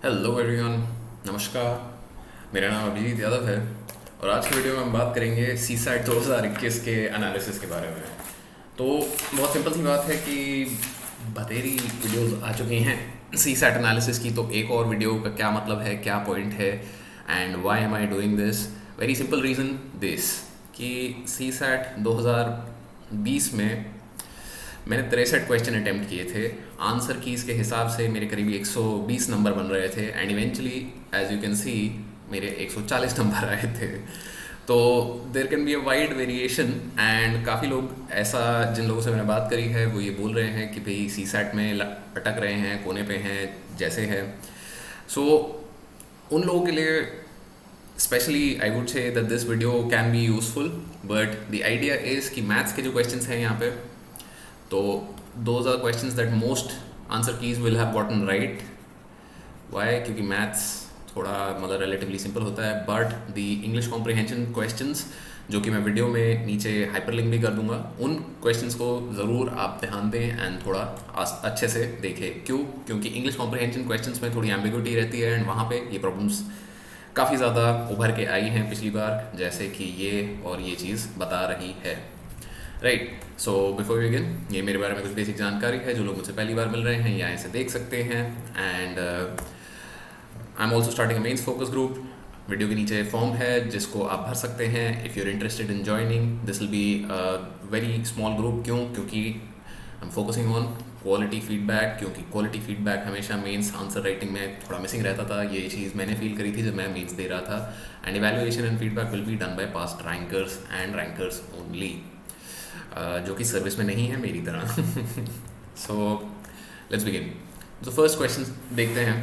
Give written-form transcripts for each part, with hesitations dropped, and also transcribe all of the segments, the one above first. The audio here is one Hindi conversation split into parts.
हेलो एवरीवन, नमस्कार। मेरा नाम अभिजीत यादव है और आज की वीडियो में हम बात करेंगे सी सैट 2021 के एनालिसिस के बारे में। तो बहुत सिंपल सी बात है कि बतेरी वीडियोस आ चुकी हैं सी सैट एनालिसिस की, तो एक और वीडियो का क्या मतलब है, क्या पॉइंट है and why am I doing this. Very simple reason this कि सी सैट 2020 में मैंने 63 क्वेश्चन अटैम्प्ट किए थे। आंसर कीज़ के हिसाब से मेरे करीब 120 नंबर बन रहे थे and eventually as you can see मेरे 140 नंबर आए थे। तो there can be a wide variation and काफ़ी लोग ऐसा, जिन लोगों से मैंने बात करी है वो ये बोल रहे हैं कि भाई सी सैट में अटक रहे हैं, कोने पे हैं जैसे है। सो उन लोगों के लिए specially I would say that this video can be useful, but the idea is कि मैथ्स के जो क्वेश्चंस हैं यहाँ पे, तो those are questions that most answer keys will have gotten right. Why? क्योंकि मैथ्स थोड़ा मतलब रिलेटिवली सिंपल होता है, but the English comprehension questions जो कि मैं वीडियो में नीचे हाइपरलिंक भी कर दूंगा, उन क्वेश्चंस को ज़रूर आप ध्यान दें एंड थोड़ा अच्छे से देखें। क्यों? क्योंकि इंग्लिश कॉम्प्रिहेंशन क्वेश्चंस में थोड़ी एम्बिग्यूटी रहती है एंड वहाँ पे ये प्रॉब्लम्स काफ़ी ज़्यादा उभर के आई हैं पिछली बार, जैसे कि ये और ये चीज़ बता रही है। Right, so before we begin, ये मेरे बारे में कुछ बेसिक जानकारी है। जो लोग मुझसे पहली बार मिल रहे हैं यहाँ इसे देख सकते हैं and I am also starting a mains focus group. Video के नीचे फॉर्म है जिसको आप भर सकते हैं if you are interested in joining. This will be very small group. क्यों? क्योंकि I am focusing on quality feedback, क्योंकि क्वालिटी फीडबैक हमेशा मेंस आंसर राइटिंग में थोड़ा मिसिंग रहता था। ये चीज़ मैंने फील करी थी जब मैं मेंस दे रहा था। And evaluation and feedback will be done by past rankers and rankers only, जो कि सर्विस में नहीं है मेरी तरह। So let's begin. तो फर्स्ट क्वेश्चन देखते हैं।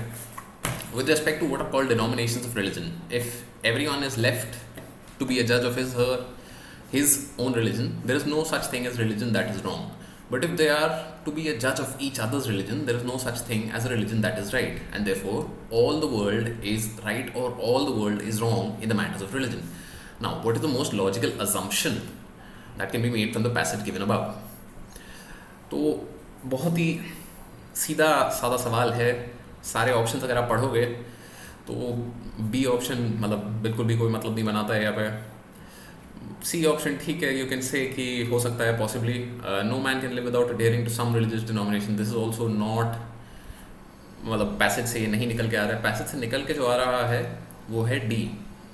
With respect to what are called denominations of religion, if everyone is left to be a जज of his own religion, there is no such thing as religion that is wrong. But if they are to be a judge of each other's religion, there is no such thing as a religion that is right, and therefore all the world is right or all the world is wrong in the matters of religion. Now, what is the most logical assumption that can be made from the passage given above? तो बहुत ही सीधा सादा सवाल है। सारे ऑप्शंस अगर आप पढ़ोगे तो बी ऑप्शन मतलब बिल्कुल भी कोई मतलब नहीं बनाता है यहाँ पे। सी ऑप्शन ठीक है, यू कैन से कि हो सकता है possibly no man can live without adhering to some religious denomination. This is also not, मतलब पैसेज से ये नहीं निकल के आ रहा है। पैसेज से निकल के जो आ रहा है वो है D,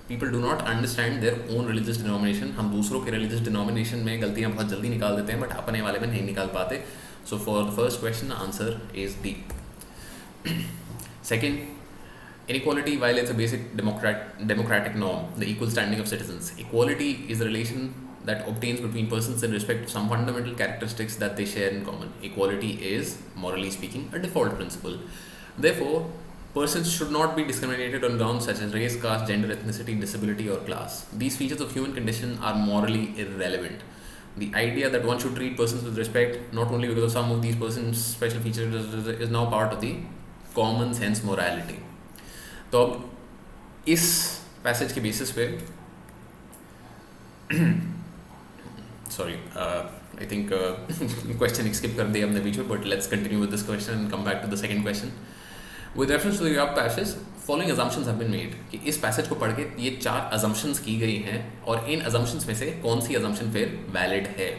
people do not understand their own religious denomination. हम दूसरों के रिलीजियस डिनोमिनेशन में गलतियाँ बहुत जल्दी निकाल देते हैं बट अपने वाले में नहीं निकाल पाते। So for the first question answer is D. Second, inequality violates a basic democratic norm, the equal standing of citizens. Equality is the relation that obtains between persons in respect to some fundamental characteristics that they share in common. Equality is, morally speaking, a default principle. Therefore, persons should not be discriminated on grounds such as race, caste, gender, ethnicity, disability, or class. These features of human condition are morally irrelevant. The idea that one should treat persons with respect not only because of some of these persons' special features is now part of the common sense morality. तो अब इस पैसेज के बेसिस पे sorry I think question skip कर दिया हमने बीच में, but let's continue with this question and come back to the second question. With reference to the above passage, following assumptions have been made, कि इस पैसेज को पढ़ के ये 4 अजम्पशंस की गई हैं और इन अजम्पशंस में से कौन सी अजम्पशन फिर वैलिड है।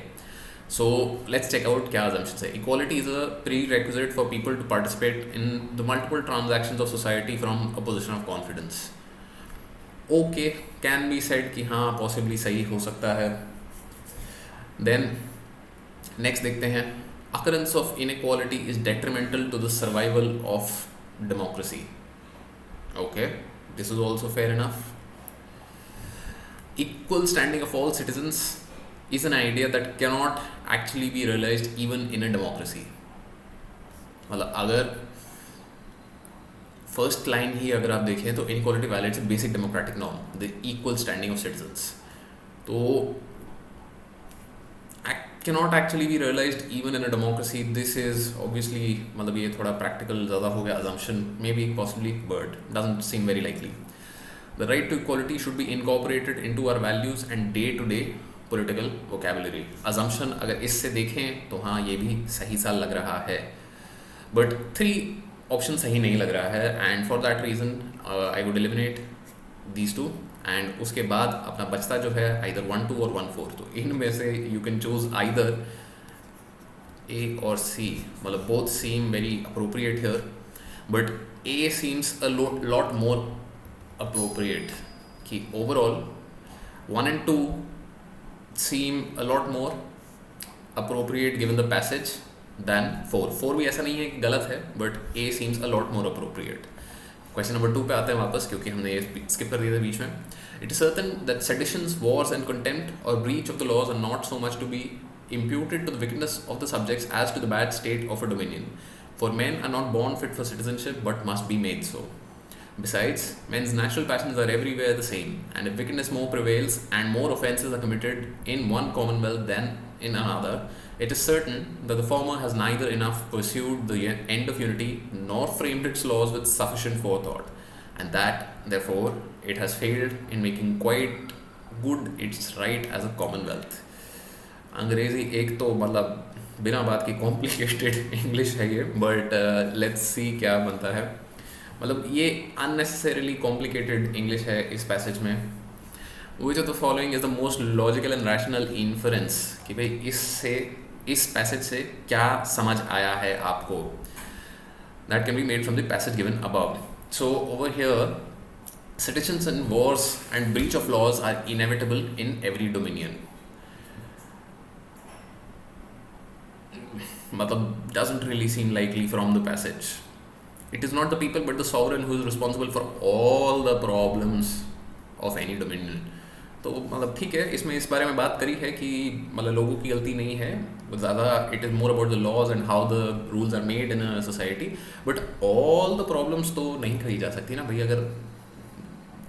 So let's check out क्या assumptions है। Equality is a prerequisite for people to participate in the multiple transactions of society from a position of confidence. Okay, can be said कि हाँ possibly सही हो सकता है। Then next देखते हैं, occurrence of inequality is detrimental to the survival of democracy. Okay, this is also fair enough. Equal standing of all citizens is an idea that cannot actually be realized even in a democracy. मतलब अगर फर्स्ट लाइन ही अगर आप देखें तो inequality violets a basic democratic norm, the equal standing of citizens, तो cannot actually be realized even in a democracy. This is obviously, मतलब ये थोड़ा practical ज़्यादा हो गया assumption, maybe possibly, but doesn't seem very likely. The right to equality should be incorporated into our values and day-to-day political vocabulary. Assumption अगर इससे देखें तो हाँ ये भी सही सा लग रहा है, but 3 ऑप्शन सही नहीं लग रहा है, and for that reason I would eliminate these two, and उसके बाद अपना बचता जो है आइदर 1-2 और 1-4, तो इनमें से यू कैन चूज आइदर ए और सी, मतलब both seem very appropriate here, but A seems a lot more appropriate, कि overall 1 and 2 seem a lot more appropriate given the passage than 4. 4 भी ऐसा नहीं है कि गलत है, but A seems a lot more appropriate. Question number 2 पे आते हैं वापस, क्योंकि हमने ये skip कर दिया था बीच में. It is certain that seditions, wars and contempt or breach of the laws are not so much to be imputed to the wickedness of the subjects as to the bad state of a dominion. For men are not born fit for citizenship but must be made so. Besides, men's natural passions are everywhere the same, and if wickedness more prevails and more offences are committed in one commonwealth than in another, it is certain that the former has neither enough pursued the end of unity nor framed its laws with sufficient forethought, and that, therefore, it has failed in making quite good its right as a commonwealth. अंग्रेज़ी एक तो मतलब बिना बात की कॉम्प्लिकेटेड इंग्लिश है ये, बट लेट्स सी क्या बनता है. मतलब ये अननेसेसरीली कॉम्प्लिकेटेड इंग्लिश है इस पैसेज में. विच of the following is the most logical and rational inference, कि भाई इससे, इस पैसेज से क्या समझ आया है आपको, that can be made from the passage given above. So over here, seditions and wars and breach of laws are inevitable in every dominion. मतलब doesn't really seem likely from the passage. It is not the people but the sovereign who is responsible for all the problems of any dominion. तो मतलब ठीक है, इसमें इस बारे में बात करी है कि मतलब लोगों की गलती नहीं है ज़्यादा, it is more about the laws and how the rules are made in a society, but all the problems तो नहीं कही जा सकती ना भाई. अगर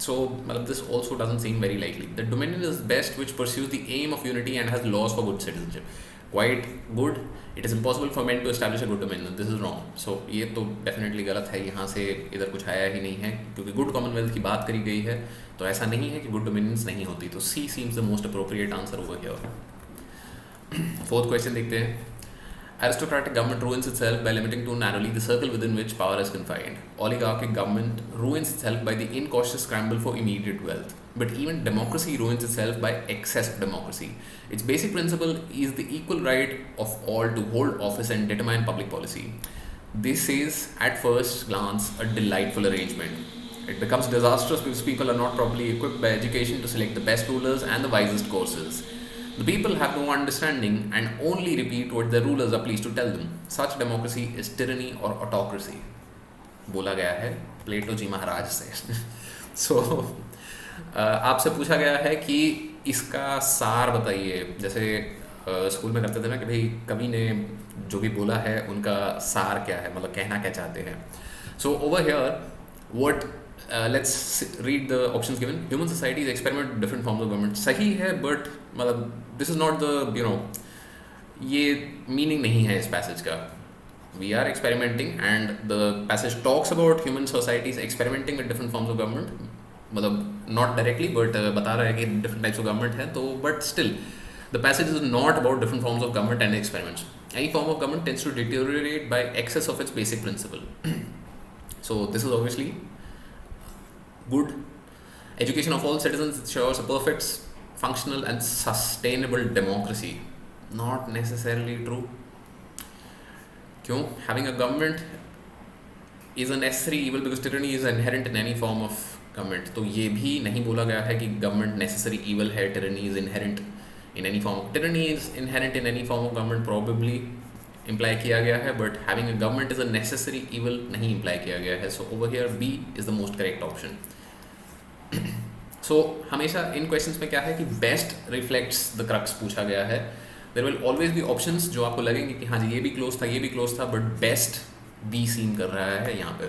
so मतलब this also doesn't seem very likely. The dominion is best which pursues the aim of unity and has laws for good citizenship. Quite good. It is impossible for men to establish a good dominion. This is wrong. So ये तो definitely गलत है, यहाँ से इधर कुछ आया ही नहीं है, क्योंकि good commonwealth की बात करी गई है, तो ऐसा नहीं है कि good dominions नहीं होती. तो C seems the most appropriate answer over here. Fourth question देखते हैं. Aristocratic government ruins itself by limiting too narrowly the circle within which power is confined. Oligarchic government ruins itself by the incautious scramble for immediate wealth. But even democracy ruins itself by excess of democracy. Its basic principle is the equal right of all to hold office and determine public policy. This is, at first glance, a delightful arrangement. It becomes disastrous because people are not properly equipped by education to select the best rulers and the wisest courses. The people have no understanding and only repeat what their rulers are pleased to tell them. Such democracy is tyranny or autocracy. बोला गया है प्लेटो जी महाराज से. So, आपसे पूछा गया है कि इसका सार बताइए. जैसे स्कूल में करते थे ना कि भाई कवि ने जो भी बोला है उनका सार क्या है, मतलब कहना क्या चाहते हैं. So over here, what let's read the options given. Human societies experiment with different forms of government. सही है, but मतलब this is not the ये meaning नहीं है इस passage का. We are experimenting and the passage talks about human societies experimenting with different forms of government. मतलब not directly, but बता रहा है कि different types of government है. तो but still the passage is not about different forms of government and experiments. Any form of government tends to deteriorate by excess of its basic principle. So this is obviously good. Education of all citizens ensures a perfect, functional and sustainable democracy. Not necessarily true. क्यों? Having a government is a necessary evil because tyranny is inherent in any form of government. तो ये भी नहीं बोला गया है कि government necessary evil है, tyranny is inherent in any form. Tyranny is inherent in any form of government probably imply किया गया है, but having a government is a necessary evil नहीं imply किया गया है. So over here B is the most correct option. So हमेशा इन क्वेश्चंस में क्या है कि बेस्ट रिफ्लेक्ट्स द क्रक्स पूछा गया है. There will always be options जो आपको लगेंगे कि हाँ जी ये भी क्लोज था, ये भी क्लोज था, बट बेस्ट बी सीम कर रहा है यहाँ पे.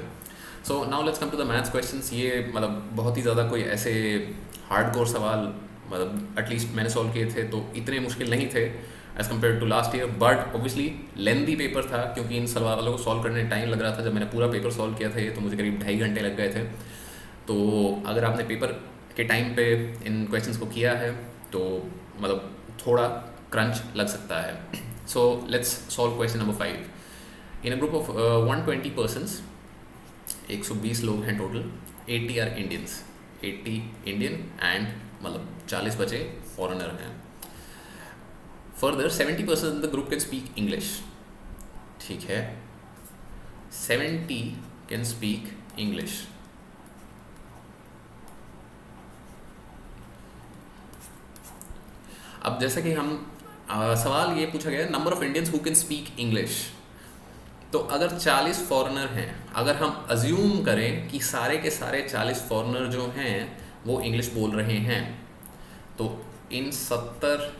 So now let's come to the maths questions. ये मतलब बहुत ही ज़्यादा कोई ऐसे हार्डकोर सवाल मतलब एटलीस्ट मैंने सॉल्व किए थे तो इतने मुश्किल नहीं थे as compare to last year, but obviously lengthy paper था क्योंकि इन सवालों को सॉल्व करने में टाइम लग रहा था. जब मैंने पूरा पेपर सॉल्व किया था ये तो मुझे करीब 2.5 घंटे लग गए थे. तो अगर आपने पेपर के टाइम पे इन क्वेश्चंस को किया है तो मतलब थोड़ा क्रंच लग सकता है. So let's solve question number 5. In a group of 120 persons, 120 लोग हैं total, 80 are Indians, 80 Indian and मतलब 40 बचे फॉरेनर हैं। Further 70% the group can speak English, ठीक है, 70 कैन स्पीक इंग्लिश। अब जैसा कि हम सवाल ये पूछा गया number of Indians who can speak English, तो अगर 40 फॉरेनर हैं, अगर हम अज्यूम करें कि सारे के सारे 40 फॉरेनर जो हैं वो इंग्लिश बोल रहे हैं, तो इन 70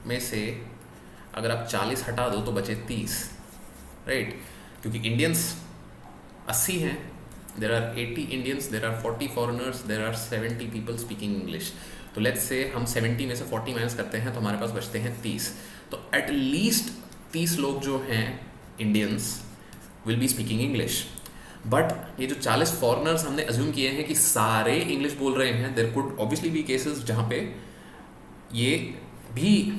में से अगर आप 40 हटा दो तो बचे 30, राइट, क्योंकि इंडियंस 80 हैं, there are 80 Indians, there are 40 foreigners, there are 70 people speaking English. तो लेट्स से हम 70 में से 40 माइनस करते हैं तो हमारे पास बचते हैं 30। तो एट लीस्ट 30 लोग जो हैं Indians will be speaking English. But ये जो 40 फॉरेनर्स हमने अज्यूम किए हैं कि सारे इंग्लिश बोल रहे हैं, there could obviously be cases जहाँ पे ये भी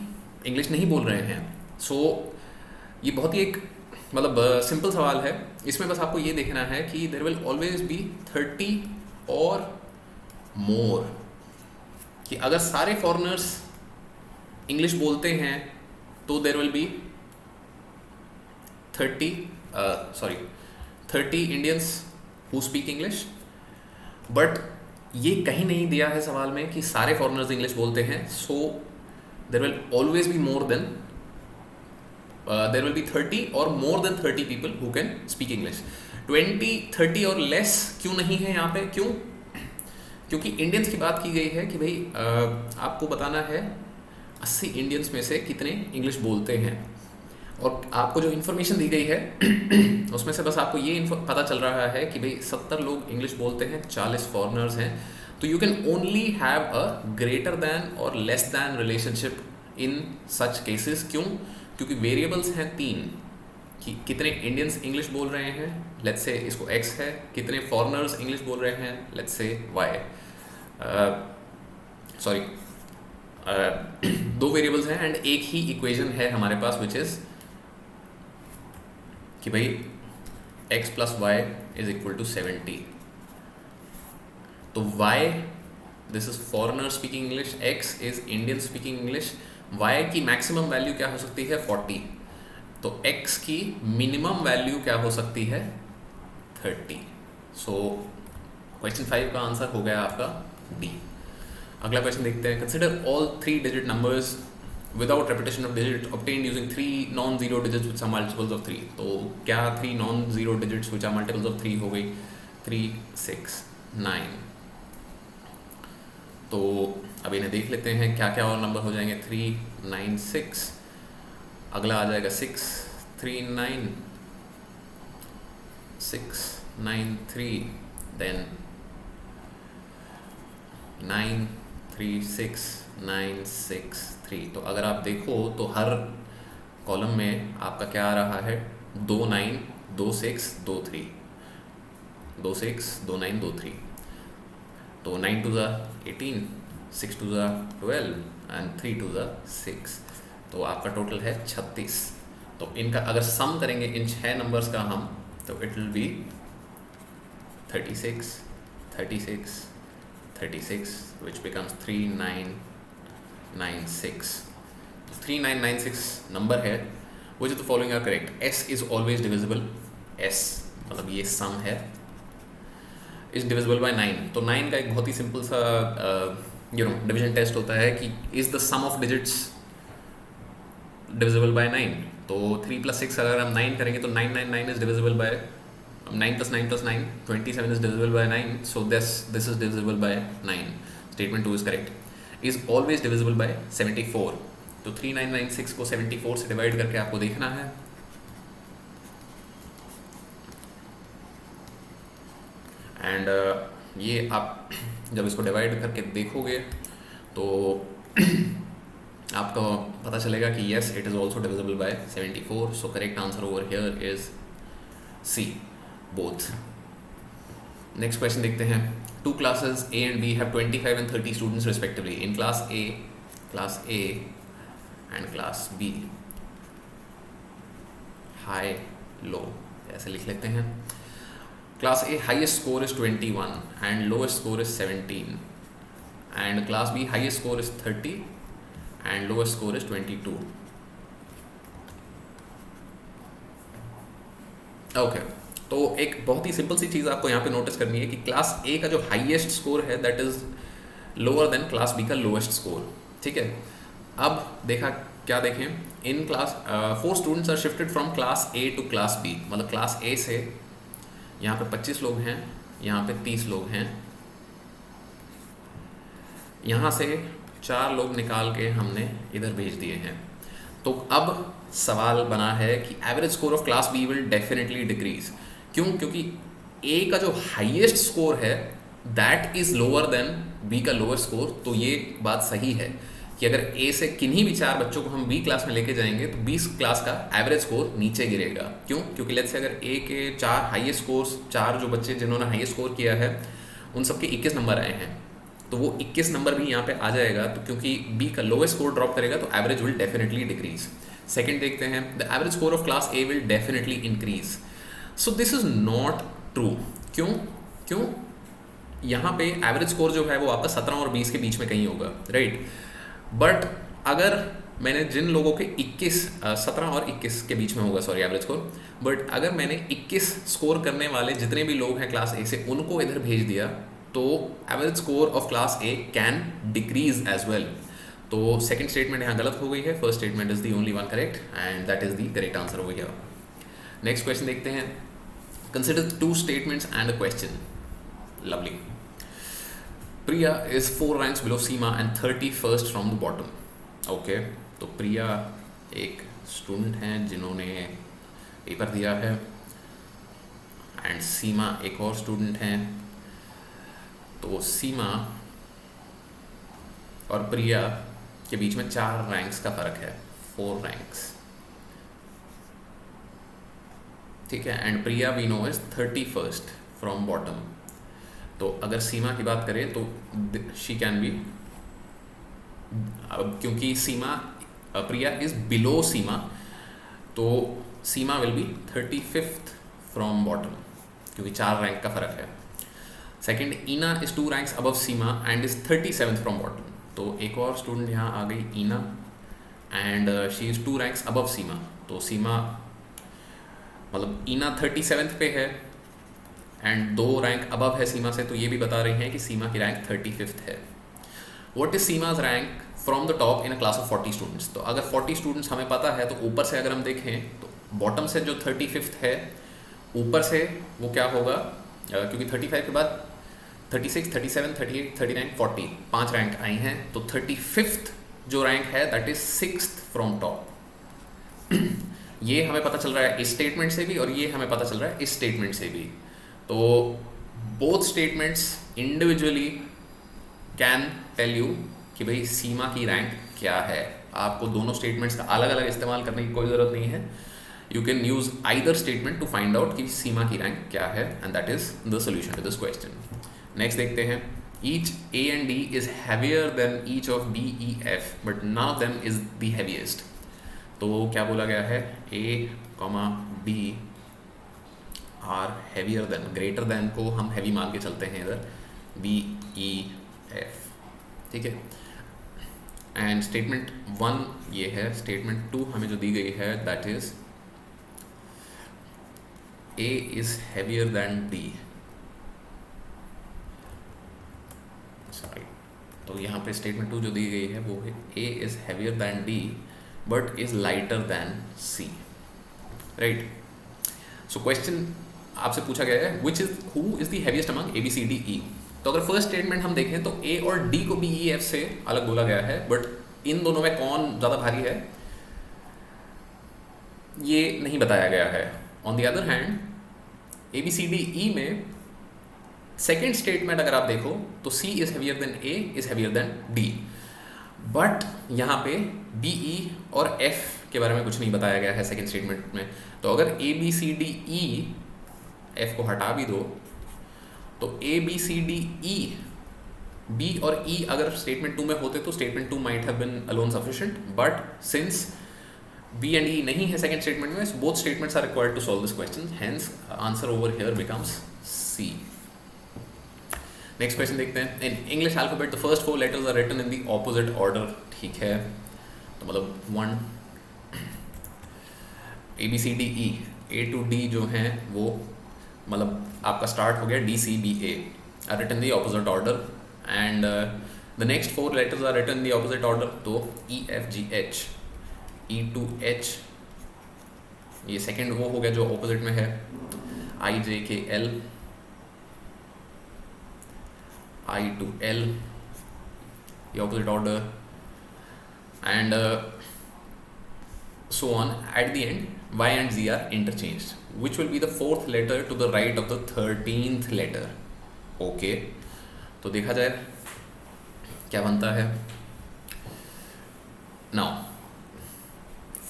इंग्लिश नहीं बोल रहे हैं। सो ये बहुत ही एक मतलब सिंपल सवाल है, इसमें बस आपको ये देखना है कि देयर विल ऑलवेज बी 30 और मोर, कि अगर सारे फॉरेनर्स इंग्लिश बोलते हैं तो there will be 30 Indians who speak English. But ये कहीं नहीं दिया है सवाल में कि सारे फॉरेनर्स इंग्लिश बोलते हैं, so there will always be more than there will be 30 और more than 30 people who can speak English. 20, 30 और लेस क्यों नहीं है यहाँ पे, क्यों? क्योंकि इंडियंस की बात की गई है कि भाई आपको बताना है 80 इंडियंस में से कितने इंग्लिश बोलते हैं, और आपको जो इन्फॉर्मेशन दी गई है उसमें से बस आपको ये पता चल रहा है कि भाई 70 लोग इंग्लिश बोलते हैं, 40 फॉरेनर्स हैं। तो you can only have a greater than और less than relationship in such cases. क्यों? क्योंकि वेरिएबल्स हैं 3 कि कितने इंडियंस इंग्लिश बोल रहे हैं, लेट्स से इसको x है, कितने फॉरेनर्स इंग्लिश बोल रहे हैं, let's say y, sorry 2 variables हैं एंड एक ही इक्वेशन है हमारे पास विच इज कि भाई x plus Y is equal to 70। तो y this is foreigner speaking English, x is Indian speaking English, y की मैक्सिमम वैल्यू क्या हो सकती है 40, तो x की मिनिमम वैल्यू क्या हो सकती है 30। सो क्वेश्चन 5 का आंसर हो गया आपका D। अगला क्वेश्चन देखते हैं। Consider all 3 digit numbers without repetition of digit obtained using 3 non zero digits with sum multiples of 3। तो क्या 3 non zero digits which are multiples of 3 हो गई 3, 6, 9। तो अब इन्हें देख लेते हैं क्या क्या और नंबर हो जाएंगे। 3, 9, 6, अगला आ जाएगा 6, 3, 9, 6, 9, 3, देन 9, 3, 6, 9, 6, 3। तो अगर आप देखो तो हर कॉलम में आपका क्या आ रहा है 2 9, 2 6, 2 3, 2 6, 2 9, 2 3। तो 9 2 18, 6 2 12 एंड 3 2 6। तो आपका टोटल है 36। तो इनका अगर सम करेंगे इन 6 नंबर्स का हम, तो it will B 36, 36, 36 which becomes 3996। 3996 number है। which of the following are correct? S is always divisible, S मतलब ये सम है, is divisible by 9। तो 9 का एक बहुत ही सिंपल सा डिवीजन टेस्ट होता है कि is the sum of digits divisible by 9। तो 3 + 6 अगर हम 9 करेंगे तो 999 is divisible by 9 + 9 + 9, 27 is divisible by 9, so this is divisible by 9। Statement 2 is correct। is always divisible by 74। तो 3996 को 74 से डिवाइड करके आपको देखना है। एंड ये आप जब इसको डिवाइड करके देखोगे तो आपको पता चलेगा कि yes it is also divisible by 74। so correct answer over here is C, both। next question देखते हैं। 2 classes A and B have 25 and 30 students respectively in class A and class B। high low ऐसे लिख लेते हैं। Class A highest score is 21 and lowest score is 17, and Class B highest score is 30 and lowest score is 22. Okay तो एक बहुत ही सिंपल सी चीज़ आपको यहाँ पे नोटिस करनी है कि क्लास ए का जो हाईएस्ट स्कोर है that is lower than class B का लोएस्ट स्कोर, ठीक है। अब देखा क्या देखें, in class 4 students are shifted from class A to class B, मतलब क्लास ए से यहाँ पे 25 लोग हैं, यहाँ पे 30 लोग हैं, यहाँ से 4 लोग निकाल के हमने इधर भेज दिए हैं। तो अब सवाल बना है कि average score of class B will definitely decrease. क्यों? क्योंकि ए का जो हाईएस्ट स्कोर है that is lower than B का लोअर स्कोर। तो ये बात सही है कि अगर ए से किन्हीं भी 4 बच्चों को हम बी क्लास में लेके जाएंगे तो बी क्लास का एवरेज स्कोर नीचे गिरेगा। क्यों? क्योंकि लेट्स से अगर ए के 4 हाईएस्ट स्कोर्स, 4 जो बच्चे जिन्होंने हाईएस्ट स्कोर किया है उन सबके 21 नंबर आए हैं, तो वो 21 नंबर भी यहाँ पे आ जाएगा। तो क्योंकि बी का लोएस्ट स्कोर ड्रॉप करेगा तो average will definitely decrease. Second देखते हैं, the average score of class A will definitely increase. So this is not true. क्यों? यहाँ पे एवरेज स्कोर जो है वो आपका 17 और 20 के बीच में कहीं होगा, राइट। बट अगर मैंने जिन लोगों के 17 और 21 के बीच में होगा, सॉरी, एवरेज स्कोर, बट अगर मैंने 21 स्कोर करने वाले जितने भी लोग हैं क्लास ए से उनको इधर भेज दिया तो average score of class A can decrease as well. तो सेकंड स्टेटमेंट यहाँ गलत हो गई है, first statement is the only one correct and that is the correct answer over here. Next question देखते हैं, consider 2 statements and a question. Lovely. Priya is 4 ranks below Seema and 31st from the bottom. Okay, तो प्रिया एक स्टूडेंट हैं जिन्होंने पेपर दिया है एंड सीमा एक और स्टूडेंट हैं। तो सीमा और प्रिया के बीच में 4 रैंक्स का फर्क है, 4 रैंक्स, ठीक है। And Priya we know is 31st from bottom. तो अगर सीमा की बात करें तो शी कैन बी, क्योंकि प्रिया इज बिलो सीमा, तो Seema will be 35th from bottom क्योंकि 4 रैंक का फर्क है। Second, Ina is 2 ranks above Seema and is 37th from bottom. तो एक और स्टूडेंट यहाँ आ गई Ina and she is 2 ranks above Seema. तो सीमा मतलब ईना 37th पे है एंड 2 रैंक अबव है सीमा से, तो ये भी बता रही हैं कि सीमा की रैंक 35th है। What is Seema's rank from the top in a class of 40 students. तो अगर 40 स्टूडेंट्स हमें पता है तो ऊपर से अगर हम देखें तो बॉटम से जो 35th है ऊपर से वो क्या होगा, क्योंकि 35 के बाद 36, 37, 38, 39, 40 5 रैंक आई हैं, तो 35th जो रैंक है that is 6th from top. ये हमें पता चल रहा है इस स्टेटमेंट से भी और ये हमें पता चल रहा है इस स्टेटमेंट से भी। तो both statements individually can tell you कि भाई सीमा की रैंक क्या है। आपको दोनों स्टेटमेंट्स का अलग अलग इस्तेमाल करने की कोई ज़रूरत नहीं है। You can use either statement to find out कि सीमा की रैंक क्या है and that is the solution to this question. Next देखते हैं, each A and D is heavier than each of B, E, F but none of them is the heaviest. तो क्या बोला गया है, A, B are heavier than, greater than को हम heavy मान के चलते हैं इधर, B, E, F, ठीक है। एंड स्टेटमेंट 1 ये है, स्टेटमेंट 2 हमें जो दी गई है that is A is heavier than D. Sorry. तो यहाँ पे स्टेटमेंट 2 जो दी गई है वो है A is heavier than D but is lighter than C. Right. So question आपसे पूछा गया है who is the heaviest among A, B, C, D, E. तो अगर फर्स्ट स्टेटमेंट हम देखें तो A और D को B, E, F से अलग बोला गया है, बट इन दोनों में कौन ज़्यादा भारी है ये नहीं बताया गया है। On the other hand A B C D E में सेकेंड स्टेटमेंट अगर आप देखो तो C is heavier than A is heavier than D, but यहाँ पे B, E और F के बारे में कुछ नहीं बताया गया है सेकेंड स्टेटमेंट में। तो अगर A, B, C, D, E, F को हटा भी दो तो A, B, C, D, E, B और E अगर स्टेटमेंट 2 में होते तो statement 2 might have been alone sufficient, but since B and E नहीं है सेकेंड स्टेटमेंट में, both statements are required to solve this question, hence answer over here becomes C. Next question देखते हैं। In English alphabet the first 4 letters are written in the opposite order. ठीक है, तो मतलब 1 ABCDE, A to D जो हैं वो मतलब आपका स्टार्ट हो गया DCBA are written the opposite order, and the next 4 letters are written the opposite order, तो EFGH, E to H ये सेकेंड वो हो गया जो ऑपोजिट में है, IJKL, I to L the opposite order, and so on. At the end Y and Z are interchanged. Which will be the 4th letter to the right of the 13th letter? Okay, तो देखा जाए क्या बनता है। Now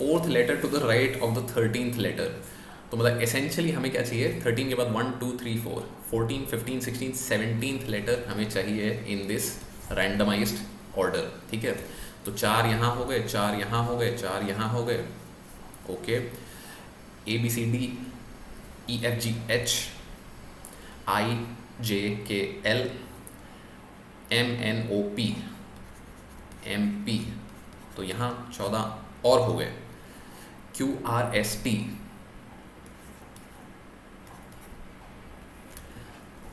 4th letter to the right of the 13th letter, तो मतलब एसेंशियली हमें क्या चाहिए, 13 के बाद 1 2 3 4 14 15 16 17th लेटर हमें चाहिए इन दिस रैंडमाइज्ड ऑर्डर। ठीक है, तो 4 यहाँ हो गए, 4 यहाँ हो गए, 4 यहाँ हो गए। Okay, ABCD EFGH IJKL MNOP MP, तो यहाँ 14 और हो गए। QRST,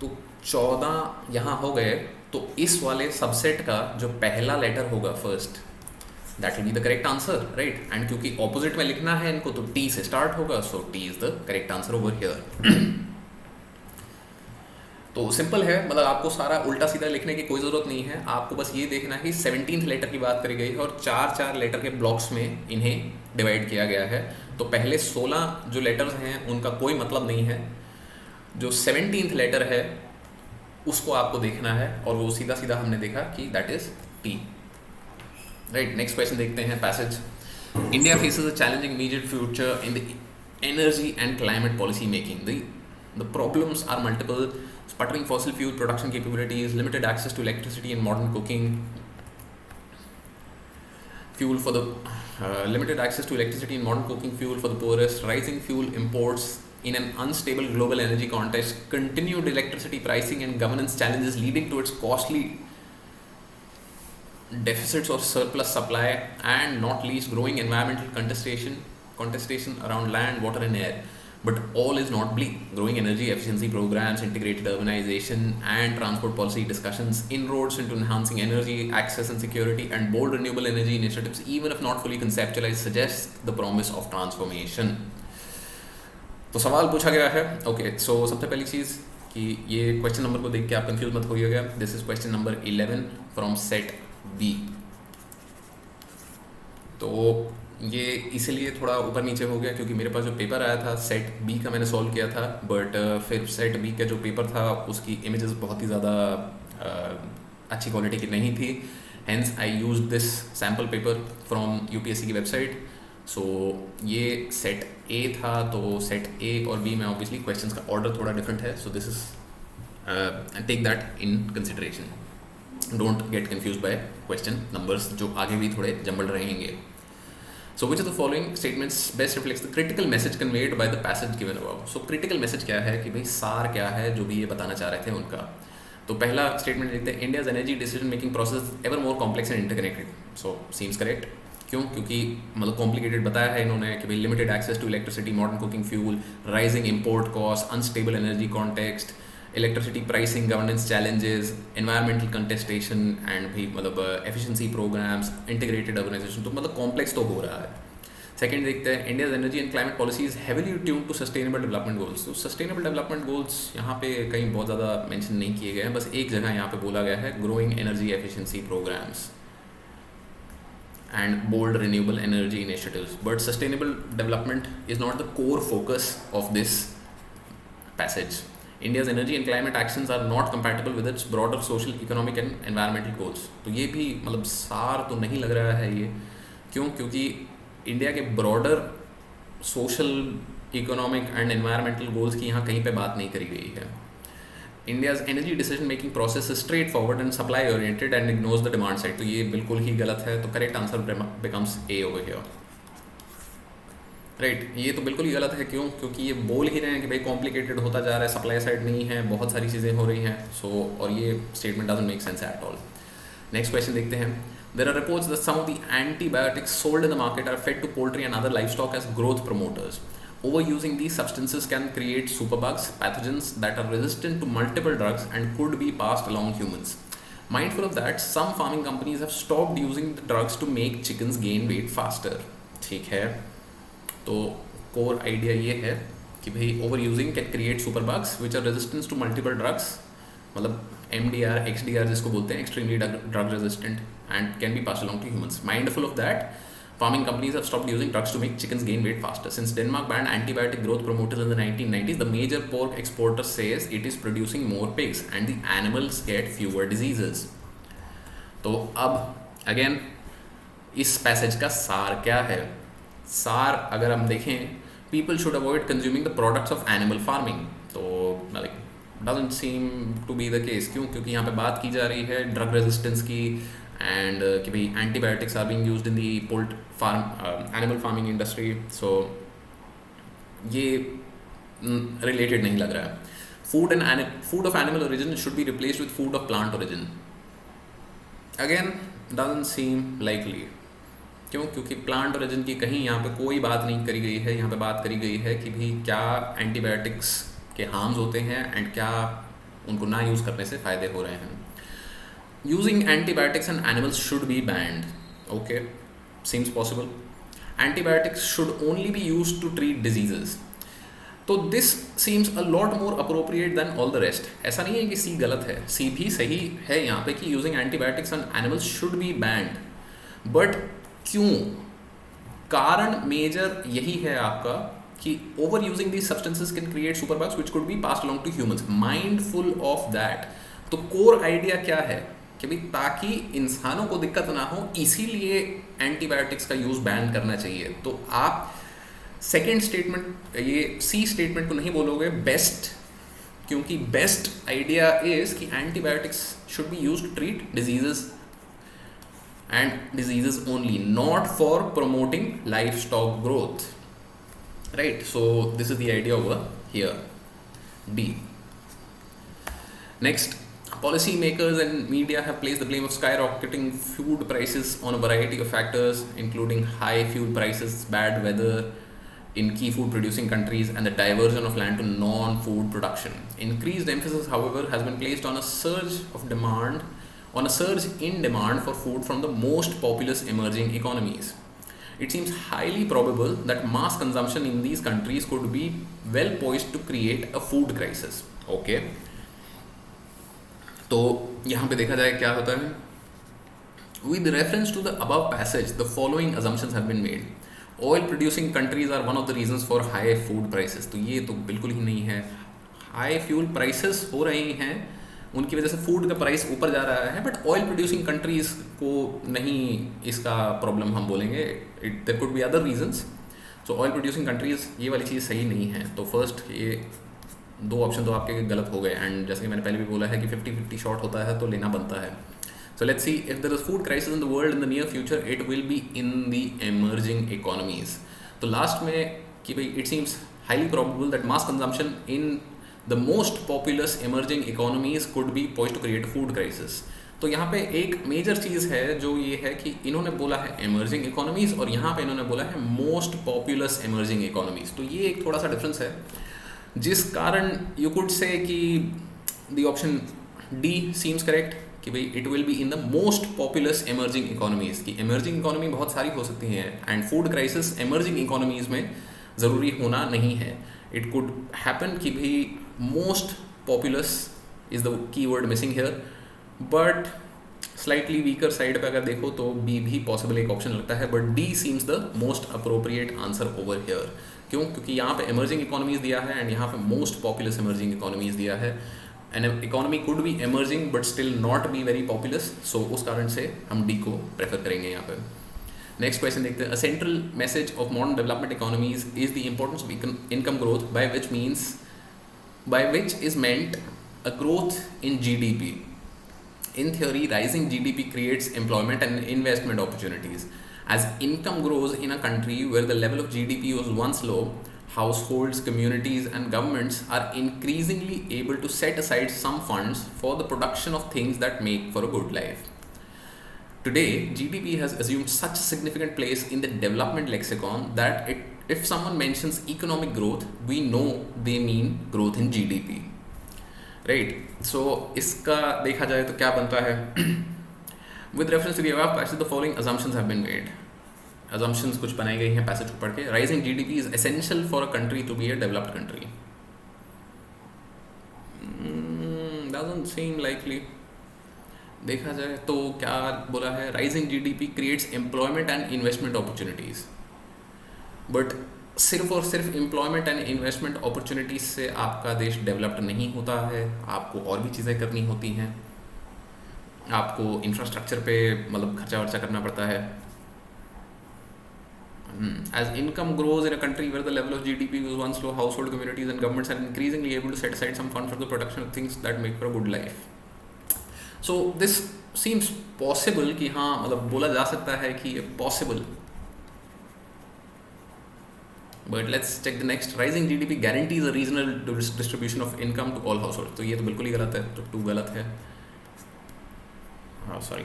तो 14 यहाँ हो गए। तो इस वाले सबसेट का जो पहला लेटर होगा first, that will be the correct answer, right. And क्योंकि ऑपोजिट में लिखना है इनको, तो T से स्टार्ट होगा, सो T is the correct answer over here. तो सिंपल है, मतलब आपको सारा उल्टा सीधा लिखने की कोई ज़रूरत नहीं है, आपको बस ये देखना है कि 17th लेटर की बात करी गई है और 4 लेटर के ब्लॉक्स में इन्हें डिवाइड किया गया है। तो पहले 16 जो लेटर्स हैं उनका कोई मतलब नहीं है, जो 17th लेटर है उसको आपको देखना है, और वो सीधा सीधा हमने देखा कि that is T, right. Next question देखते हैं, passage. India faces a challenging immediate future in the energy and climate policy making. The problems are multiple: sputtering fossil fuel production capabilities, limited access to electricity in modern cooking, fuel for the limited access to electricity in modern cooking fuel for the poorest, rising fuel imports in an unstable global energy context, continued electricity pricing and governance challenges leading to its costly deficits or surplus supply, and not least growing environmental contestation around land, water and air. But all is not bleak. Growing energy efficiency programs, integrated urbanization and transport policy discussions, inroads into enhancing energy access and security, and bold renewable energy initiatives, even if not fully conceptualized, suggest the promise of transformation. तो सवाल पूछा गया है। ओके, सो सबसे पहली चीज़ कि ये क्वेश्चन नंबर को देख के आप कंफ्यूज मत होइएगा। This is question number 11 from set B. तो ये इसीलिए थोड़ा ऊपर नीचे हो गया क्योंकि मेरे पास जो पेपर आया था सेट बी का मैंने सॉल्व किया था, बट फिर सेट बी का जो पेपर था उसकी इमेजेस बहुत ही ज़्यादा अच्छी क्वालिटी की नहीं थी, hence I use this sample paper from UPSC की वेबसाइट। सो ये सेट ए था, तो सेट ए और बी में ऑब्वियसली क्वेश्चंस का ऑर्डर थोड़ा डिफरेंट है, so this is take that in consideration, don't get confuse by question numbers जो आगे भी थोड़े जम्बल रहेंगे। So which of the following statements best reflects the critical message conveyed by the passage given above? So critical message क्या है कि भाई सार क्या है जो भी ये बताना चाह रहे थे उनका। तो पहला स्टेटमेंट देखते हैं, India's energy decision making process ever more complex and interconnected. So seems correct. क्यों? क्योंकि मतलब कॉम्प्लिकेटेड बताया है इन्होंने कि भाई limited access to electricity, modern cooking fuel, rising import cost, unstable energy context, electricity pricing, governance challenges, environmental contestation and भी मतलब एफिशिएंसी प्रोग्राम्स, इंटीग्रेटेड अर्बनाइजेशन। तो मतलब कॉम्प्लेक्स तो हो रहा है। सेकेंड देखते हैं, India's energy and climate policy is heavily tuned to sustainable development goals. तो सस्टेनेबल डेवलपमेंट गोल्स यहाँ पे कहीं बहुत ज़्यादा मेंशन नहीं किए गए हैं, बस एक जगह यहाँ पे बोला गया है, growing energy efficiency programmes and bold renewable energy initiatives, but sustainable development is not the core focus of this passage. India's energy and climate actions are not compatible with its broader social, economic and environmental goals। तो ये भी मतलब सार तो नहीं लग रहा है ये। क्यों? क्योंकि इंडिया के broader social, economic and environmental goals की यहाँ कहीं पे बात नहीं करी गई है। India's energy decision making process is straight forward and supply oriented and ignores the demand side. तो ये बिल्कुल ही गलत है, तो correct answer becomes a over here, right, ये तो बिल्कुल ही गलत है। क्यों? क्योंकि ये बोल ही रहे हैं कि भाई कॉम्प्लिकेटेड होता जा रहा है, सप्लाई साइड नहीं है, बहुत सारी चीज़ें हो रही हैं। और ये statement doesn't make sense at all. Next question देखते हैं। There are reports that some of the antibiotics sold in the market are fed to poultry and other livestock as growth promoters. Overusing these substances can create superbugs, pathogens that are resistant to multiple drugs and could be passed along humans. Mindful of that, some farming companies have stopped using the drugs to make chickens gain weight faster. ठीक है, तो कोर आइडिया ये है कि भाई over using can create super bugs which are resistance to multiple drugs, मतलब MDR, XDR जिसको बोलते हैं, extremely drug resistant, and can be pass along to humans. Mindful of that, farming companies have stopped using drugs to make chickens gain weight faster. Since Denmark banned antibiotic growth promoters in the 1990s, the major pork exporter says it is producing more pigs and the animals get fewer diseases. तो अब अगेन इस पैसेज का सार क्या है? सार अगर हम देखें, people should avoid consuming the products of animal farming. तो like doesn't seem to be the case. क्यों? क्योंकि यहाँ पे बात की जा रही है ड्रग रेजिस्टेंस की, एंड कि भाई antibiotics are being used in the animal farming industry. So ये रिलेटेड नहीं लग रहा है. Food of animal origin should be replaced with food of plant origin. Again doesn't seem likely. क्यों? क्योंकि प्लांट ओरिजिन की कहीं यहाँ पे कोई बात नहीं करी गई है. यहाँ पे बात करी गई है कि भाई क्या एंटीबायोटिक्स के हार्म्स होते हैं एंड क्या उनको ना यूज़ करने से फ़ायदे हो रहे हैं. Using antibiotics in animals should be banned. Okay, seems possible. Antibiotics should only be used to treat diseases. तो this seems a lot more appropriate than all the rest. ऐसा नहीं है कि C गलत है, C भी सही है यहाँ पे कि using antibiotics on animals should be banned. But क्यों? कारण मेजर यही है आपका कि overusing these substances can create superbugs which could be passed along to humans. Mindful of that. तो कोर आइडिया क्या है कि भाई ताकि इंसानों को दिक्कत ना हो, इसीलिए एंटीबायोटिक्स का यूज़ बैन करना चाहिए. तो आप सेकेंड स्टेटमेंट, ये सी स्टेटमेंट को नहीं बोलोगे बेस्ट, क्योंकि बेस्ट आइडिया इज कि antibiotics should be used to treat diseases and diseases only, not for promoting life stock growth. Right, so this is the idea over here. D. Next, policymakers and media have placed the blame of skyrocketing food prices on a variety of factors, including high fuel prices, bad weather in key food producing countries, and the diversion of land to non-food production. Increased emphasis, however, has been placed on a surge in demand for food from the most populous emerging economies. It seems highly probable that mass consumption in these countries could be well poised to create a food crisis. Okay. तो यहाँ पे देखा जाए क्या होता है. With reference to the above passage, the following assumptions have been made. Oil producing countries are one of the reasons for high food prices. तो ये तो बिल्कुल ही नहीं है. हाई फ्यूल प्राइसेस हो रही हैं, उनकी वजह से फूड का प्राइस ऊपर जा रहा है, बट ऑयल प्रोड्यूसिंग कंट्रीज़ को नहीं इसका प्रॉब्लम हम बोलेंगे. There could be other reasons. So oil producing countries, ये वाली चीज़ सही नहीं है. तो फर्स्ट ये दो ऑप्शन तो आपके गलत हो गए, एंड जैसे कि मैंने पहले भी बोला है कि 50-50 शॉर्ट होता है तो लेना बनता है. So let's see, if there is food crisis in the world in the near future, it will be in the emerging economies. तो लास्ट में कि भाई it seems highly probable that mass consumption in the most populous emerging economies could be poised to create food crisis. तो यहाँ पे एक मेजर चीज़ है जो ये है कि इन्होंने बोला है एमर्जिंग इकोनॉमीज़ और यहाँ पे इन्होंने बोला है मोस्ट पॉपुलस एमर्जिंग इकोनॉमीज़. तो ये एक थोड़ा सा डिफरेंस है, जिस कारण यू कुड से कि the option D seems correct कि भाई it will be in the most populous emerging economies. की एमर्जिंग इकोनॉमी बहुत सारी हो सकती हैं, and food crisis emerging economies में ज़रूरी होना नहीं है. इट कुड हैपन कि भाई most populous is the key word missing hair, but slightly weaker side पे अगर देखो तो बी भी पॉसिबल एक ऑप्शन लगता है, but D seems the most appropriate answer over here. क्यों? क्योंकि यहाँ पे एमर्जिंग इकोनॉमीज़ दिया है एंड यहाँ पे मोस्ट पॉपुलस एमर्जिंग इकोनॉमीज़ दिया है. And economy could be emerging but still not be very populous, so उस कारण से हम डी को प्रेफर करेंगे यहाँ पे. नेक्स्ट क्वेश्चन देखते हैं. A central message of modern development economies is the importance of income growth by which is meant a growth in GDP. In theory, rising GDP creates employment and investment opportunities. As income grows in a country where the level of GDP was once low, households, communities, and governments are increasingly able to set aside some funds for the production of things that make for a good life. Today, GDP has assumed such a significant place in the development lexicon that if someone mentions economic growth, we know they mean growth in GDP. Right? So, इसका देखा जाए तो क्या बनता है? With reference to the above passage, the following assumptions have been made. Assumptions कुछ बनाई गई हैं पैसेज को पढ़ के. Rising GDP is essential for a country to be a developed country. Doesn't seem likely. देखा जाए तो क्या बोला है? Rising GDP creates employment and investment opportunities. But सिर्फ और सिर्फ एम्प्लॉयमेंट एंड इन्वेस्टमेंट अपॉर्चुनिटीज से आपका देश डेवलप्ड नहीं होता है. आपको और भी चीज़ें करनी होती हैं. आपको इंफ्रास्ट्रक्चर पे मतलब खर्चा वर्चा करना पड़ता है. As income grows in a country where the level of GDP was once low, household, communities and governments are increasingly able to set aside some fund for the production of things that make for a good life. So this seems possible कि हाँ मतलब बोला जा सकता है कि ये possible. But let's check the next. Rising GDP guarantees a reasonable distribution of income to all households. तो ये तो बिल्कुल ही गलत है. तो 2 गलत है. सॉरी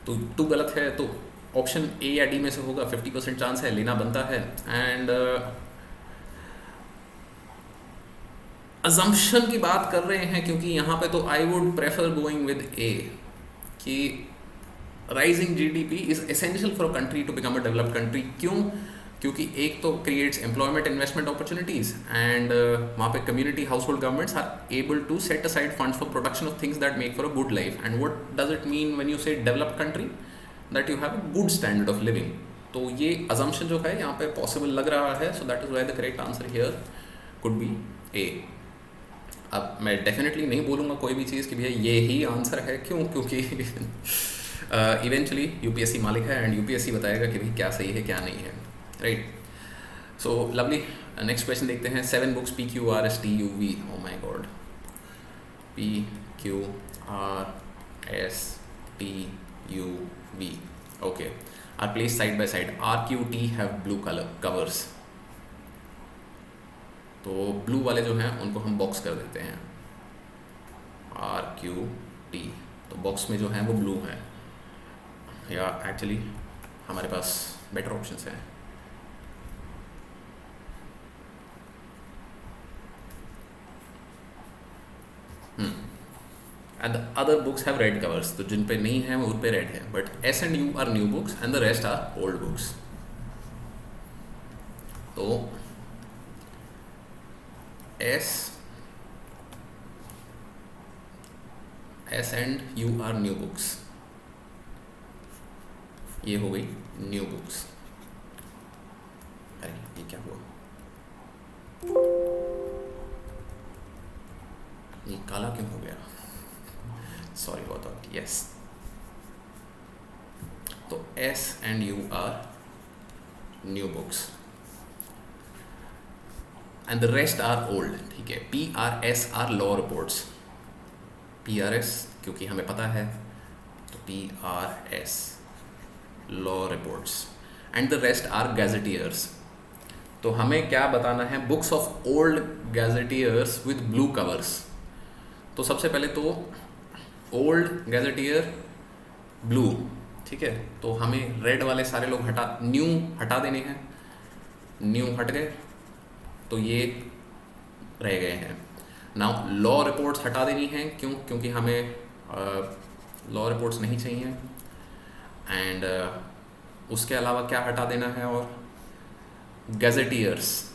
तो 2 गलत है. तो ऑप्शन ए या डी में से होगा. 50% चांस है, लेना बनता है. एंड अजम्पशन की बात कर रहे हैं क्योंकि यहाँ पे तो I would prefer going with A कि rising GDP is essential for a country to become a developed country. क्यों? क्योंकि एक तो creates employment investment opportunities and वहाँ पे community household governments are able to set aside funds for production of things that make for a good life. And what does it mean when you say developed country? That you have a good standard of living. तो ये अजम्पशन जो है यहाँ पे पॉसिबल लग रहा है. So that is why the correct answer here could be A. अब मैं डेफिनेटली नहीं बोलूँगा कोई भी चीज़ कि भैया ये ही आंसर है. क्यों? क्योंकि इवेंचुअली यूपीएससी मालिक है एंड यूपीएससी बताएगा कि भाई क्या सही है क्या नहीं है. Right. So lovely. Next question देखते हैं. 7 books PQRSTUV. Oh my God. PQRSTUV. Okay. Are place side by side. RQT have blue colour covers. तो ब्लू वाले जो हैं उनको हम बॉक्स कर देते हैं. RQT. तो बॉक्स में जो हैं वो ब्लू हैं. या एक्चुअली हमारे पास बेटर ऑप्शंस हैं. And the other books have read covers. तो जिन पे नहीं है वो उन पे रेड है. But S and U are new books and the rest are old books. तो S and U are new books. ये हो गई न्यू बुक्स. अरे ये क्या हुआ? ये काला क्यों हो गया? Sorry about that. यस. तो S and U are new books and the rest are old. ठीक है. PRS are law reports. PRS क्योंकि हमें पता है तो PRS law reports and the rest are gazetteers. तो हमें क्या बताना है? Books of old gazetteers with blue covers. तो सबसे पहले तो ओल्ड गैजेटियर ब्लू. ठीक है. तो हमें रेड वाले सारे लोग न्यू हटा देने हैं. न्यू हट गए तो ये रह गए हैं. नाउ लॉ रिपोर्ट्स हटा देनी है. क्यों? क्योंकि हमें लॉ रिपोर्ट्स नहीं चाहिए. एंड उसके अलावा क्या हटा देना है? और गैजेटियर्स.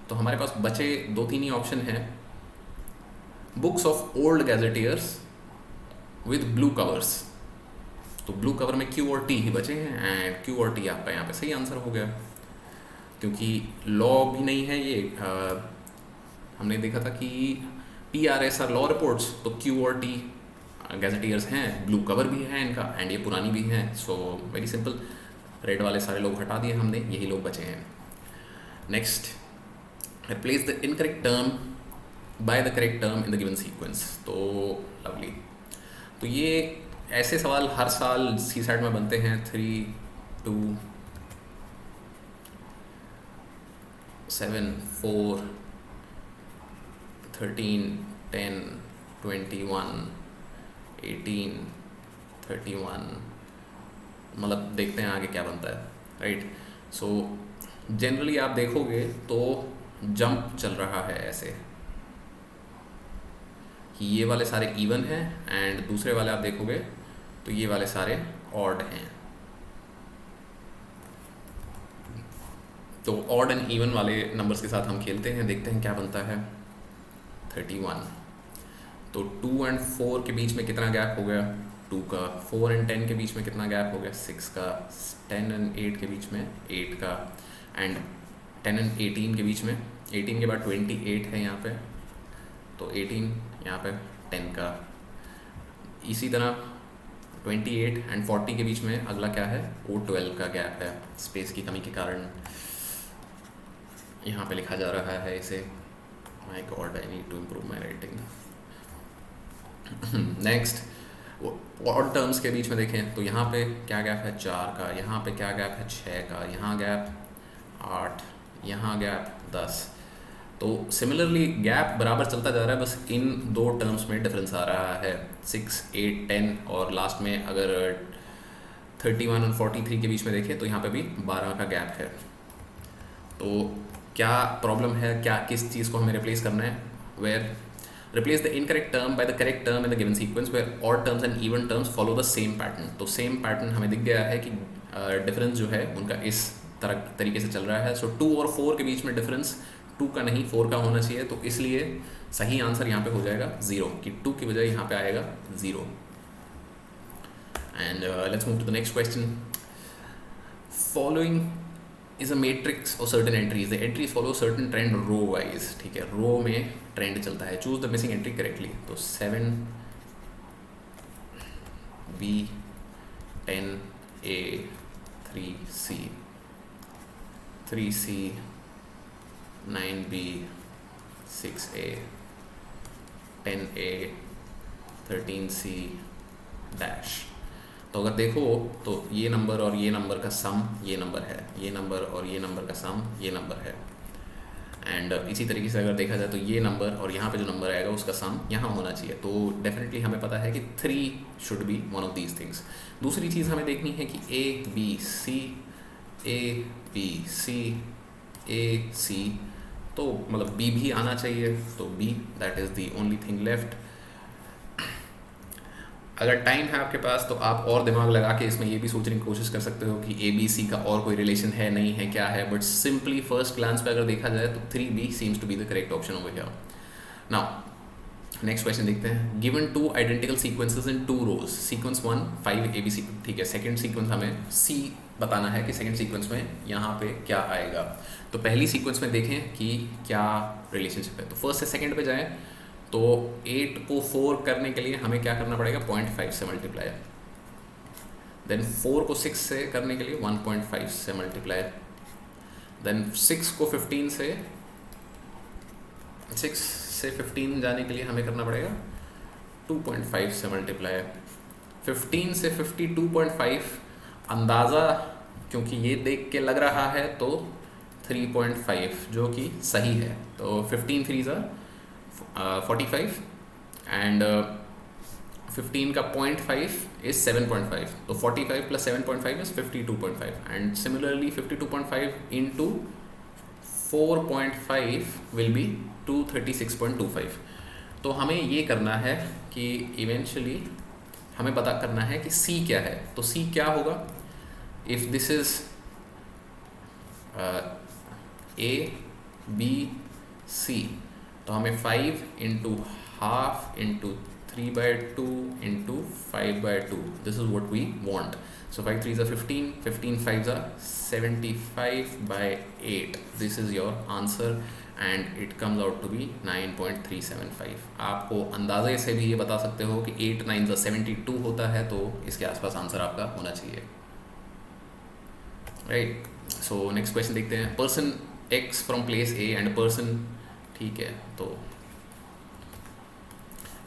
तो हमारे पास बचे 2-3 ही ऑप्शन हैं. Books of old gazetteers with blue covers. तो ब्लू कवर में Q और T ही बचे हैं एंड Q और T आपका यहाँ पे सही आंसर हो गया. क्योंकि लॉ भी नहीं है ये. हमने देखा था कि PRS आर लॉ रिपोर्ट्स. तो Q और T गैजेटियर्स हैं. ब्लू कवर भी है इनका एंड ये पुरानी भी हैं. So very simple. रेड वाले सारे लोग हटा दिए हमने. यही लोग बचे हैं. Next. Replace the incorrect term by the correct term in the given sequence. तो लवली. तो ये ऐसे सवाल हर साल सी सैट में बनते हैं। 3, 2, 7, 4, 13, 10, 21, 18, 31, मतलब देखते हैं आगे क्या बनता है, राइट। सो जनरली आप देखोगे तो जंप चल रहा है ऐसे कि ये वाले सारे इवन हैं एंड दूसरे वाले आप देखोगे तो ये वाले सारे ऑड हैं। तो ऑड एंड इवन वाले नंबर्स के साथ हम खेलते हैं, देखते हैं क्या बनता है। 31, तो 2 एंड 4 के बीच में कितना गैप हो गया? 2 का। 4 एंड 10 के बीच में कितना गैप हो गया? 6 का। 10 एंड 8 के बीच में 8 का। एंड 10 एंड 18 के बीच में 18 के बाद 28 है यहाँ पे, तो 18 यहाँ पे 10 का। इसी तरह 28 एंड 40 के बीच में अगला क्या है? वो 12 का गैप है। स्पेस की कमी के कारण यहाँ पे लिखा जा रहा है इसे। My God, I need to improve my writing. Next, odd terms के बीच में देखें तो यहाँ पे क्या गैप है? 4 का। यहाँ पे क्या गैप है? 6 का। यहाँ गैप 8, यहाँ गैप 10। तो सिमिलरली गैप बराबर चलता जा रहा है, बस इन दो टर्म्स में डिफरेंस आ रहा है। 6, 8, 10 और लास्ट में अगर 31 और 43 के बीच में देखें तो यहाँ पे भी 12 का गैप है। तो क्या प्रॉब्लम है? क्या किस चीज़ को हमें रिप्लेस करना है? Where replace the incorrect term by the correct term in the given sequence where odd terms and even terms follow the same pattern. तो सेम पैटर्न हमें दिख गया है कि डिफरेंस जो है उनका इस तरीके से चल रहा है। सो 2 और 4 के बीच में डिफरेंस 2 का नहीं 4 का होना चाहिए, तो इसलिए सही आंसर यहाँ पे हो जाएगा 0, कि 2 की बजाय यहाँ पे आएगा 0। And let's move to the next question. Following is a matrix of certain entries. The entries follow certain trend row wise. ठीक है, रो में ट्रेंड चलता है। Choose the missing entry correctly. तो 7 B 10 A 3 C 3 C 9 B 6 A 10 A 13 C dash. तो अगर देखो तो ये नंबर और ये नंबर का सम ये नंबर है, ये नंबर और ये नंबर का सम ये नंबर है। एंड इसी तरीके से अगर देखा जाए तो ये नंबर और यहाँ पे जो नंबर आएगा उसका सम यहाँ होना चाहिए। तो डेफिनेटली हमें पता है कि 3 should be one of these things. दूसरी चीज़ हमें देखनी है कि A B C, तो मतलब B भी आना चाहिए, तो B that is the only thing left. अगर टाइम है आपके पास तो आप और दिमाग लगा के इसमें ये भी सोचने की कोशिश कर सकते हो कि ABC का और कोई रिलेशन है नहीं है क्या है, बट सिंपली फर्स्ट ग्लांस पे अगर देखा जाए तो 3B seems to be the correct option over here. Now next question देखते हैं। Given 2 identical sequences in 2 rows, sequence 1 5 ABC। ठीक है, सेकंड सीक्वेंस हमें C बताना है कि सेकंड सीक्वेंस में यहाँ पे क्या आएगा। तो पहली सीक्वेंस में देखें कि क्या रिलेशनशिप है। तो फर्स्ट से सेकंड पे जाएं तो 8 को 4 करने के लिए हमें क्या करना पड़ेगा? 0.5 से मल्टीप्लाई। देन 4 को 6 से करने के लिए 1.5 से मल्टीप्लाई। देन 6 को 15 से 15 जाने के लिए हमें करना पड़ेगा 2.5 से मल्टीप्लाई। 15 से 52.5 अंदाज़ा क्योंकि ये देख के लग रहा है तो 3.5 जो कि सही है। तो 15 3 ज़ा 45 एंड 15 का 0.5 इज 7.5, तो 45 plus 7.5 is 52.5 and similarly 52.5 into 4.5 will be 236.25। तो हमें ये करना है कि इवेंचुअली हमें पता करना है कि C क्या है। तो C क्या होगा? If this is A B C, तो हमें 5 into half into 3/2 into 5/2, this is what we want. So 5 3 15, 15 5 75/8, this is your answer and it comes out to be 9.375। आपको अंदाजे से भी ये बता सकते हो कि 8 9 72 होता है, तो इसके आसपास आंसर आपका होना चाहिए, राइट। सो नेक्स्ट क्वेश्चन देखते हैं। Person X from place A and person, ठीक है, तो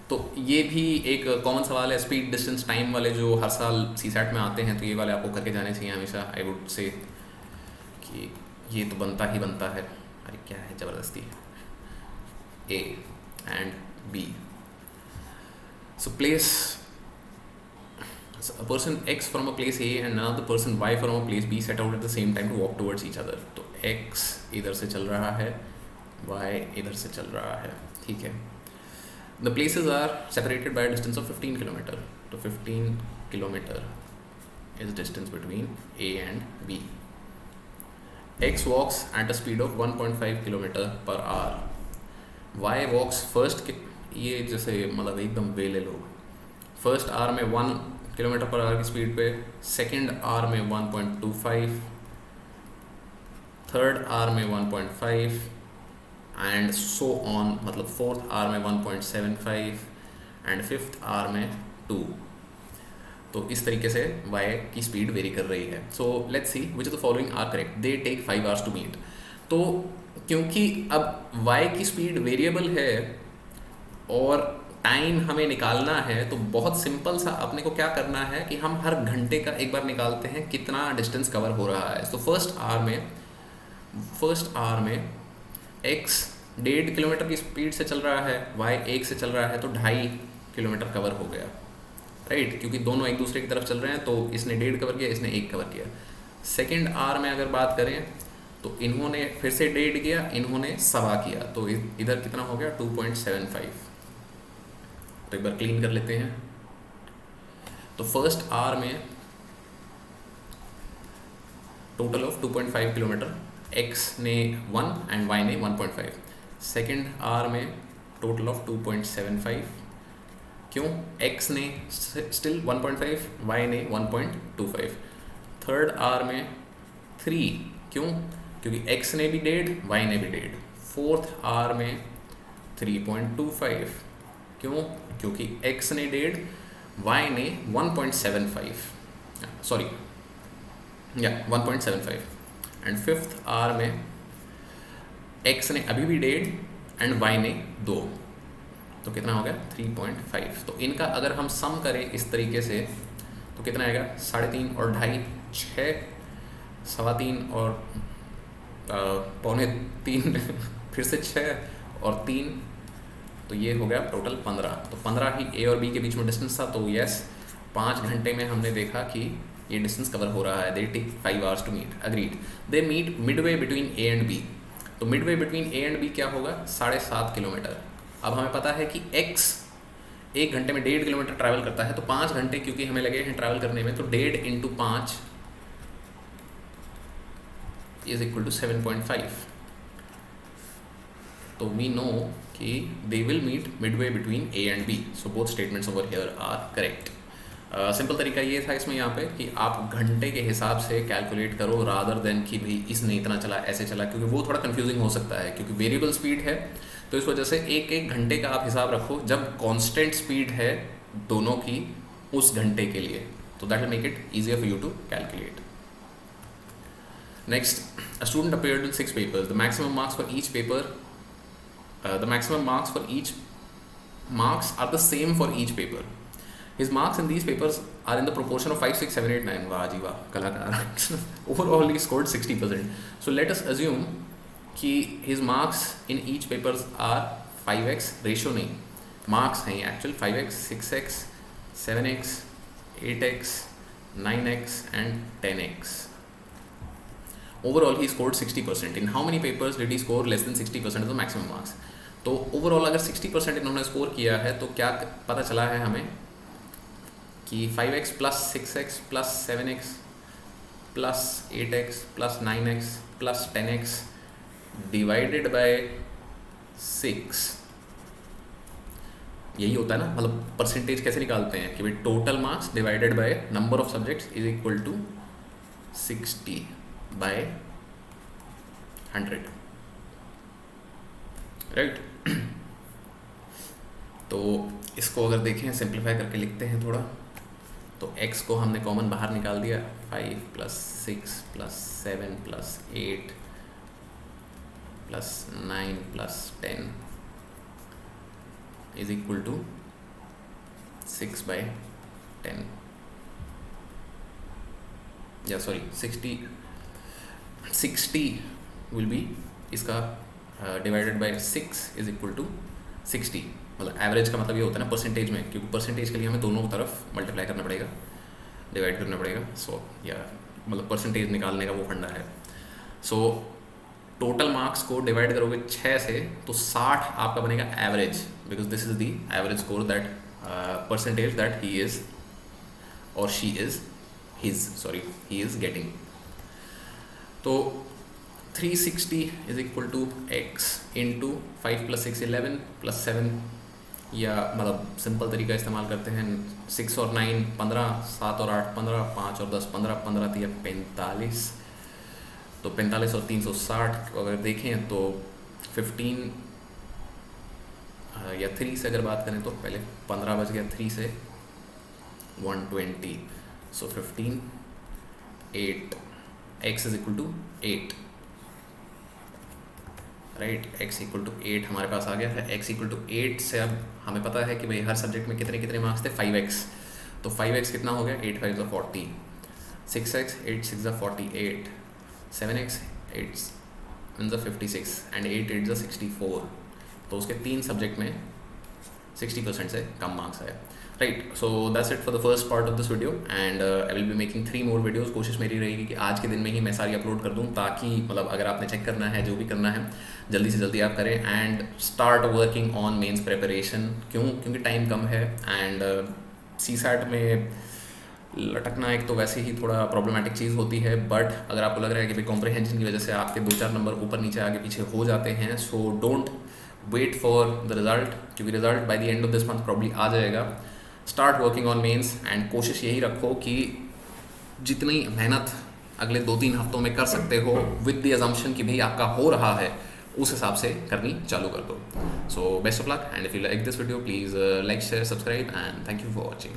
तो ये भी एक कॉमन सवाल है, स्पीड डिस्टेंस टाइम वाले जो हर साल सीसैट में आते हैं, तो ये वाले आपको करके जाने चाहिए हमेशा। आई वुड से कि ये तो बनता ही बनता है। अरे क्या है ज़बरदस्ती। A and B, so place a person X from a place A and another person Y from a place B set out at the same time to walk towards each other। तो X इधर से चल रहा है, Y इधर से चल रहा है, ठीक है। The places are separated by a distance of 15 kilometer। तो 15 kilometer is distance between A and B। X walks at a speed of 1.5 kilometer per hour। Y walks first, ये जैसे मतलब एकदम वेले लोग, फर्स्ट आवर में 1 किलोमीटर पर आवर की स्पीड पे, सेकंड आवर में 1.25, थर्ड आवर में 1.5 एंड सो ऑन, मतलब फोर्थ आवर में 1.75 एंड फिफ्थ आवर में 2। तो इस तरीके से y की स्पीड वेरी कर रही है। So let's see which of the following are correct. They take 5 hours to meet. तो क्योंकि अब y की स्पीड वेरिएबल है और टाइम हमें निकालना है, तो बहुत सिंपल सा अपने को क्या करना है कि हम हर घंटे का एक बार निकालते हैं कितना डिस्टेंस कवर हो रहा है। तो फर्स्ट आवर में x 1.5 किलोमीटर की स्पीड से चल रहा है, y 1 से चल रहा है, तो 2.5 किलोमीटर कवर हो गया, राइट। क्योंकि दोनों एक दूसरे की तरफ चल रहे हैं, तो इसने 1.5 कवर किया, इसने 1 कवर किया। सेकेंड आवर में अगर बात करें तो इन्होंने फिर से 1.5 किया, इन्होंने 1.25 किया, तो इधर कितना हो गया 2.75। तो एक बार क्लीन कर लेते हैं। तो फर्स्ट आवर में टोटल ऑफ 2.5 किलोमीटर, x ने 1 एंड y ने 1.5। सेकेंड आवर में टोटल ऑफ 2.75, क्यों, x ने स्टिल 1.5, y ने 1.25। थर्ड आवर में 3, क्यों, क्योंकि x ने भी 1.5, y ने भी 1.5। फोर्थ आवर में 3.25, क्यों, क्योंकि x ने 1.5, y ने 1.75, सॉरी या 1.75। एंड फिफ्थ आवर में x ने अभी भी 1.5 एंड y ने 2, तो कितना हो गया 3.5। तो इनका अगर हम सम करें इस तरीके से तो कितना आएगा 3.5 और 2.5 6, 3.25 और 2.25 फिर से 6 और 3, तो ये हो गया टोटल 15। तो 15 ही ए और बी के बीच में डिस्टेंस था। तो यस, 5 घंटे में हमने देखा कि ये डिस्टेंस कवर हो रहा है। They take 5 hours to meet, agreed. They meet midway between A and B. तो midway between A and B क्या होगा 7.5 किलोमीटर। अब हमें पता है कि x 1 घंटे में 1.5 किलोमीटर ट्रैवल करता है, तो 5 घंटे क्योंकि हमें लगे हैं ट्रैवल करने में, तो 1.5 इंटू 5 इज इक्वल टू 7.5। तो वी नो कि they will meet midway between A and B. So both statements over here are correct. Simple तरीका ये था इसमें यहाँ पे कि आप घंटे के हिसाब से कैलकुलेट करो रादर देन कि भाई इसने इतना चला ऐसे चला, क्योंकि वो थोड़ा कंफ्यूजिंग हो सकता है क्योंकि वेरिएबल स्पीड है। तो इस वजह से एक घंटे का आप हिसाब रखो जब कांस्टेंट स्पीड है दोनों की उस घंटे के लिए, तो that will make it easier for you to calculate. Next, a student appeared in 6 papers. The maximum marks for each paper, marks are the same for each paper. His marks in these papers are in the proportion of 5, 6, 7, 8, 9. वाह जी वाह, कलाकार। Overall he scored 60%. So let us assume कि his marks in each papers are 5x, ratio नहीं, marks हैं actual 5x, 6x, 7x, 8x, 9x and 10x. Overall he scored 60%. In how many papers did he score less than 60% of the maximum marks? तो ओवरऑल अगर 60% इन्होंने स्कोर किया है तो क्या पता चला है हमें कि 5x plus 6x plus 7x plus 8x plus 9x plus 10x divided by 6, यही होता है ना। मतलब परसेंटेज कैसे निकालते हैं कि भाई total marks divided by number of subjects is equal to 60 by 100, right. तो इसको अगर देखें सिंप्लीफाई करके लिखते हैं थोड़ा, तो x को हमने कॉमन बाहर निकाल दिया, 5 plus 6 plus 7 plus 8 plus 9 plus 10 is equal to 6/10 या सॉरी 60 विल बी इसका divided by 6 is equal to 60। मतलब एवरेज का मतलब ये होता है ना परसेंटेज में, क्योंकि परसेंटेज के लिए हमें दोनों तरफ मल्टीप्लाई करना पड़ेगा, डिवाइड करना पड़ेगा। सो या मतलब परसेंटेज निकालने का वो फंडा है। सो टोटल मार्क्स को डिवाइड करोगे 6 से तो 60 आपका बनेगा average, because this is the average score that percentage that he is और she is he is getting. तो 360 is equal to x into 5 + 6 11 + 7, या मतलब सिंपल तरीका इस्तेमाल करते हैं 6 और 9 15, 7 और 8 15, 5 और 10 15, 15 × 3 45, तो 45 और 360 अगर देखें तो 15 या 3 से अगर बात करें तो पहले 15 बच गया, 3 से 120, so 15 8 x is equal to 8, right. x equal to 8 हमारे पास आ गया है। x इक्वल टू 8 से अब हमें पता है कि भाई हर सब्जेक्ट में कितने कितने मार्क्स थे, 5x, तो 5x कितना हो गया, 8 5 = 40, 6x 8 6 = 48, 7x 8 = 56 एंड 8 8 = 64। तो उसके 3 सब्जेक्ट में 60% से कम मार्क्स आए, right. So that's it for the first part of this video and I will be making 3 more videos. कोशिश मेरी रहेगी कि आज के दिन में ही मैं सारी अपलोड कर दूं, ताकि मतलब अगर आपने चेक करना है, जो भी करना है जल्दी से जल्दी आप करें and start working on mains preparation. क्योंकि टाइम कम है एंड CSAT में लटकना एक तो वैसे ही थोड़ा प्रॉब्लमेटिक चीज़ होती है, बट अगर आपको लग रहा है कि भाई कॉम्प्रिहेंशन की वजह से आपके 2-4 नंबर ऊपर नीचे आगे पीछे हो जाते हैं, so don't wait for the result, क्योंकि result by the end of this month probably आ जाएगा। Start working on mains and कोशिश यही रखो कि जितनी मेहनत अगले 2-3 हफ्तों में कर सकते हो विद द अजम्पशन कि भाई आपका हो रहा है, उस हिसाब से करनी चालू कर दो। So best of luck and if you like this video please like share subscribe and thank you for watching.